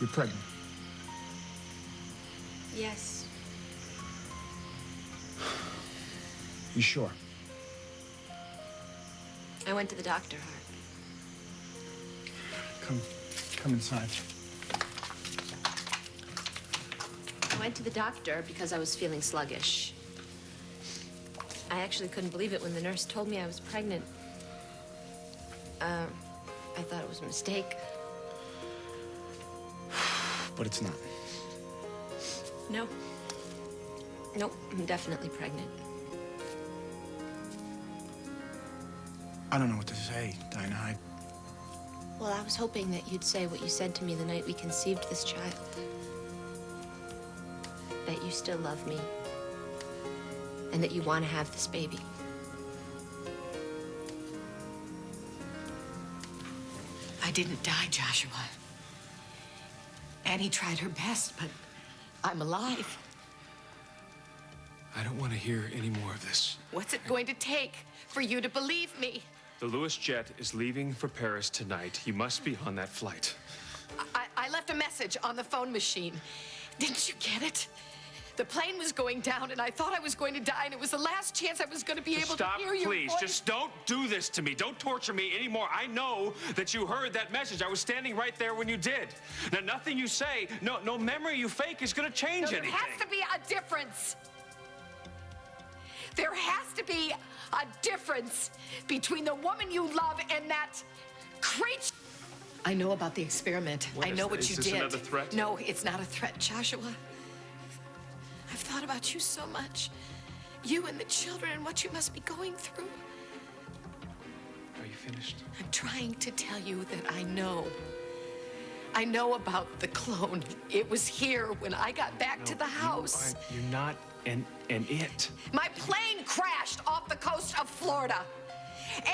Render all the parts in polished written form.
You're pregnant. Yes. You sure? I went to the doctor, Hart. Come inside. I went to the doctor because I was feeling sluggish. I actually couldn't believe it when the nurse told me I was pregnant. I thought it was a mistake. But it's not. No. Nope, I'm definitely pregnant. I don't know what to say, Dinah. Well, I was hoping that you'd say what you said to me the night we conceived this child. That you still love me. And that you want to have this baby. I didn't die, Joshua. Annie tried her best, but I'm alive. I don't want to hear any more of this. What's it going to take for you to believe me? The Lewis jet is leaving for Paris tonight. You must be on that flight. I left a message on the phone machine. Didn't you get it? The plane was going down, and I thought I was going to die, and it was the last chance I was going to be able to hear your Please. voice. Just don't do this to me. Don't torture me anymore. I know that you heard that message. I was standing right there when you did. Now, nothing you say, no memory you fake is going to change anything. There has to be a difference. There has to be a difference between the woman you love and that creature. I know about the experiment. I know what you did. Is this another threat? No, it's not a threat, Joshua. I've thought about you so much. You and the children and what you must be going through. Are you finished? I'm trying to tell you that I know. I know about the clone. It was here when I got back to the house. You're not an it. My plane crashed off the coast of Florida.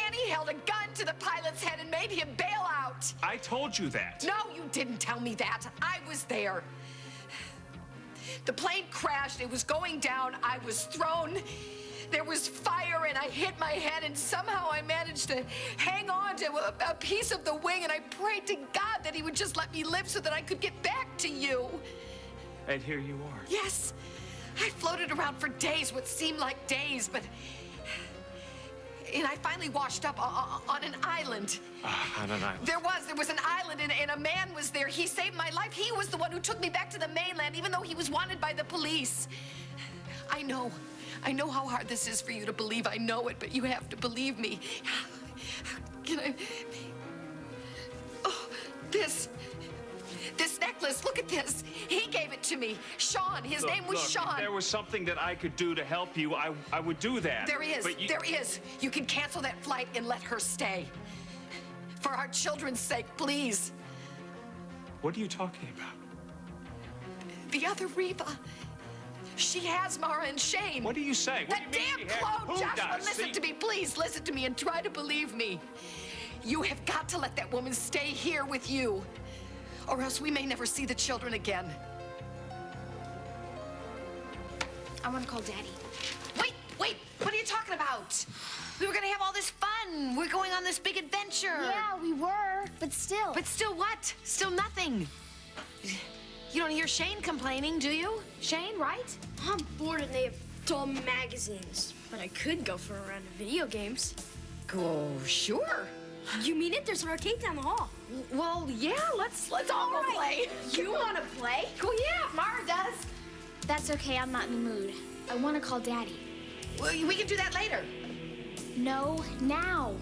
Annie held a gun to the pilot's head and made him bail out. I told you that. No, you didn't tell me that. I was there. The plane crashed. It was going down. I was thrown. There was fire, and I hit my head, and somehow I managed to hang on to a piece of the wing, and I prayed to God that he would just let me live so that I could get back to you. And here you are. Yes. I floated around for days, what seemed like days, but... And I finally washed up on an island. On an island. There was an island, and a man was there. He saved my life. He was the one who took me back to the mainland, even though he was wanted by the police. I know how hard this is for you to believe. I know it, but you have to believe me. Can I... Oh, this necklace, look at this. He gave it to me. Sean, his name was Sean. If there was something that I could do to help you, I would do that. There is, there is. You can cancel that flight and let her stay. For our children's sake, please. What are you talking about? The other Reva. She has Mara and Shane. What are you saying? That damn clone! Joshua, listen to me, please. Listen to me and try to believe me. You have got to let that woman stay here with you, or else we may never see the children again. I want to call Daddy. Wait, what are you talking about? We were gonna have all this fun. We're going on this big adventure. Yeah, we were, but still. But still what? Still nothing. You don't hear Shane complaining, do you? Shane, right? I'm bored and they have dull magazines. But I could go for a round of video games. Oh, sure. You mean it? There's an arcade down the hall. Well, yeah, let's all go play. You want to play? Oh, yeah, Mara does. That's okay, I'm not in the mood. I want to call Daddy. Well, we can do that later. No, now.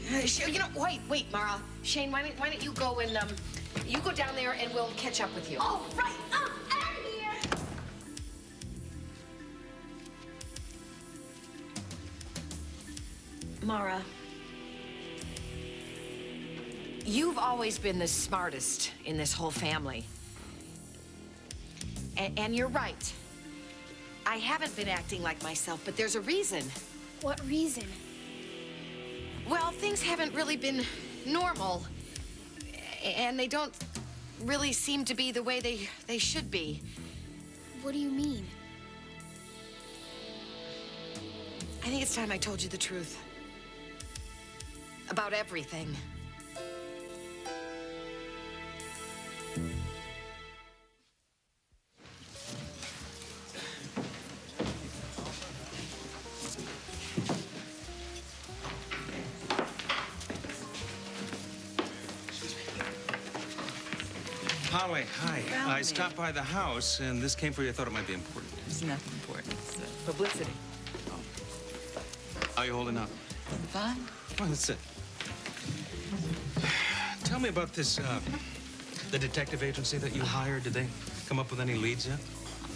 You know, wait, Mara. Shane, why don't you go and, you go down there and we'll catch up with you. Oh, right. I'm out of here. Mara, you've always been the smartest in this whole family. And you're right. I haven't been acting like myself, but there's a reason. What reason? Well, things haven't really been normal. And they don't really seem to be the way they should be. What do you mean? I think it's time I told you the truth. About everything. Holly, hi. Found I me. stopped by the house, and this came for you. I thought it might be important. It's nothing important. It's publicity. How you holding up? Fine. Well, that's it. Tell me about this, the detective agency that you hired. Did they come up with any leads yet?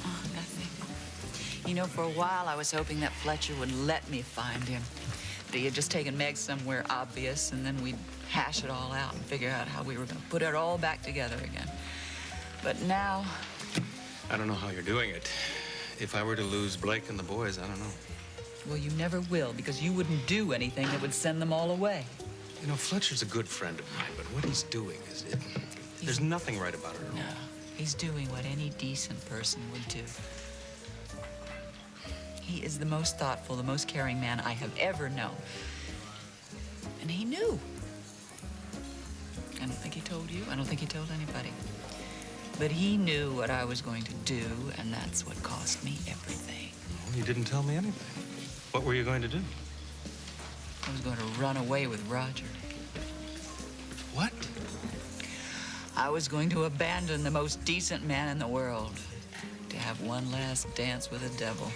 Oh, nothing. You know, for a while, I was hoping that Fletcher would let me find him. That he had just taken Meg somewhere obvious, and then we'd hash it all out and figure out how we were going to put it all back together again. But now... I don't know how you're doing it. If I were to lose Blake and the boys, I don't know. Well, you never will, because you wouldn't do anything that would send them all away. You know, Fletcher's a good friend of mine, but what he's doing is... There's nothing right about it at all. No, he's doing what any decent person would do. He is the most thoughtful, the most caring man I have ever known. And he knew. I don't think he told you. I don't think he told anybody. But he knew what I was going to do, and that's what cost me everything. Well, you didn't tell me anything. What were you going to do? I was going to run away with Roger. What? I was going to abandon the most decent man in the world to have one last dance with the devil.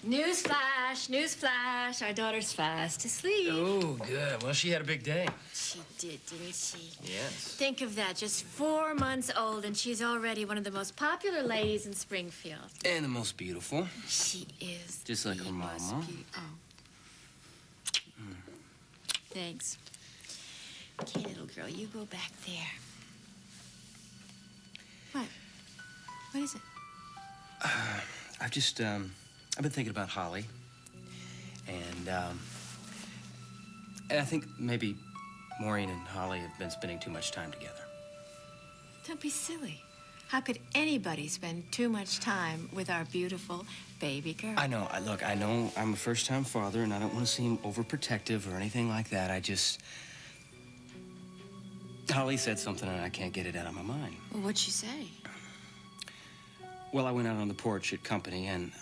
Newsflash, newsflash. Our daughter's fast asleep. Oh, good. Well, she had a big day. She did, didn't she? Yes. Think of that. Just 4 months old, and she's already one of the most popular ladies in Springfield. And the most beautiful. She is. Just like her most mama. Thanks. Okay, little girl, you go back there. What? What is it? I've just, I've been thinking about Holly. And I think maybe Maureen and Holly have been spending too much time together. Don't be silly. How could anybody spend too much time with our beautiful baby girl? I know. Look, I know I'm a first-time father, and I don't want to seem overprotective or anything like that. I just... Holly said something, and I can't get it out of my mind. Well, what'd she say? Well, I went out on the porch at company, and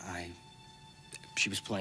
she was playing